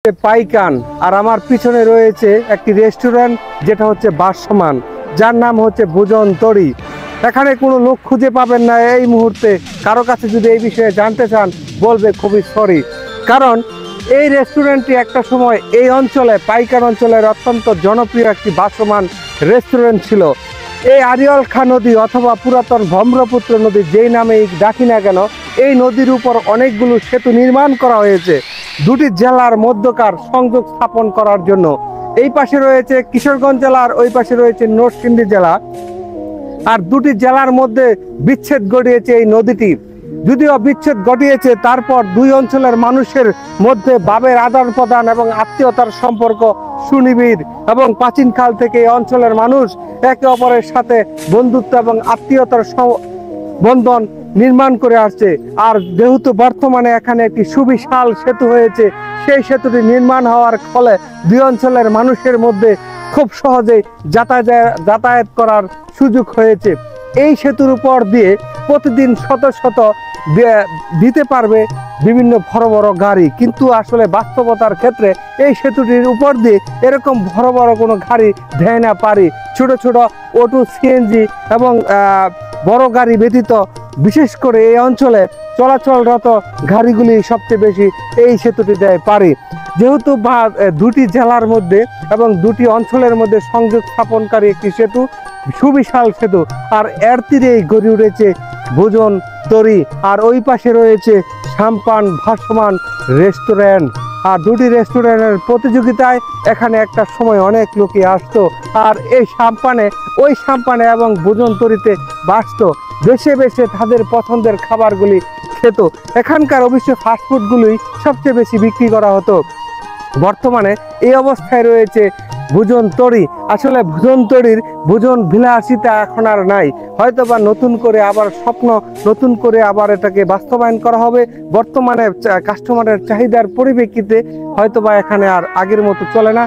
পাইকান আর আমার পিছনে রয়েছে একটি রেস্টুরেন্ট যেটা হচ্ছে ভাসমান, যার নাম হচ্ছে ভোজন তরি। এখানে কোনো লোক খুঁজে পাবেন না এই মুহূর্তে। কারো কাছে যদি এই বিষয়ে জানতে চান বলবে খুবই সরি, কারণ এই রেস্টুরেন্টটি একটা সময় এই অঞ্চলে পাইকান অঞ্চলের অত্যন্ত জনপ্রিয় একটি ভাসমান রেস্টুরেন্ট ছিল। এই আরিয়াল খাঁ নদী অথবা পুরাতন ব্রহ্মপুত্র নদী যেই নামেই ডাকি না কেন, এই নদীর উপর অনেকগুলো সেতু নির্মাণ করা হয়েছে দুটি জেলার মধ্যকার সংযোগ স্থাপন করার জন্য। এই পাশে রয়েছে কিশোরগঞ্জ জেলার, ওই পাশে রয়েছে নরসিংদী জেলা, আর দুটি জেলার মধ্যে বিচ্ছেদ ঘটিয়েছে এই নদীটি। যদিও বিচ্ছেদ ঘটিয়েছে, তারপর দুই অঞ্চলের মানুষের মধ্যে ভাবের আদান প্রদান এবং আত্মীয়তার সম্পর্ক সুনিবিড়, এবং প্রাচীনকাল থেকে এই অঞ্চলের মানুষ একে অপরের সাথে বন্ধুত্ব এবং আত্মীয়তার বন্ধন নির্মাণ করে আসছে। আর যেহেতু বর্তমানে এখানে একটি সুবিশাল সেতু হয়েছে, সেই সেতুটি নির্মাণ হওয়ার ফলে দুই অঞ্চলের মানুষের মধ্যে খুব সহজে যাতায়াত করার সুযোগ হয়েছে। এই সেতুর উপর দিয়ে প্রতিদিন শত শত দিতে পারবে বিভিন্ন বড় বড় গাড়ি, কিন্তু আসলে বাস্তবতার ক্ষেত্রে এই সেতুটির উপর দিয়ে এরকম বড় বড় কোনো গাড়ি দেয় না পারি। ছোট ছোট অটো, সিএনজি এবং বড় গাড়ি ব্যতীত বিশেষ করে এই অঞ্চলে চলাচলরত গাড়িগুলি সবচেয়ে বেশি এই সেতুটি দেয় পারি। যেহেতু দুটি জেলার মধ্যে এবং দুটি অঞ্চলের মধ্যে সংযোগ স্থাপনকারী একটি সেতু, সুবিশাল সেতু, আর এর তীরেই গড়ে উঠেছে ভোজন তরি, আর ওই পাশে রয়েছে সাম্পান ভাসমান রেস্টুরেন্ট। আর দুটি রেস্টুরেন্টের প্রতিযোগিতায় এখানে একটা সময় অনেক লোকই আসতো, আর এই ওই সাম্পানে এবং ভোজন তরিতে বাসতো, বেছে বেছে তাদের পছন্দের খাবারগুলি খেত। এখানকার অবশ্য ফাস্টফুডগুলোই সবচেয়ে বেশি বিক্রি করা হতো। বর্তমানে এই অবস্থায় রয়েছে ভোজন তরি। আসলে ভোজন তরির ভোজন বিলাসিতা এখন আর নাই, হয়তোবা নতুন করে আবার এটাকে বাস্তবায়ন করা হবে। বর্তমানে কাস্টমারের চাহিদার পরিপ্রেক্ষিতে হয়তোবা এখানে আর আগের মতো চলে না।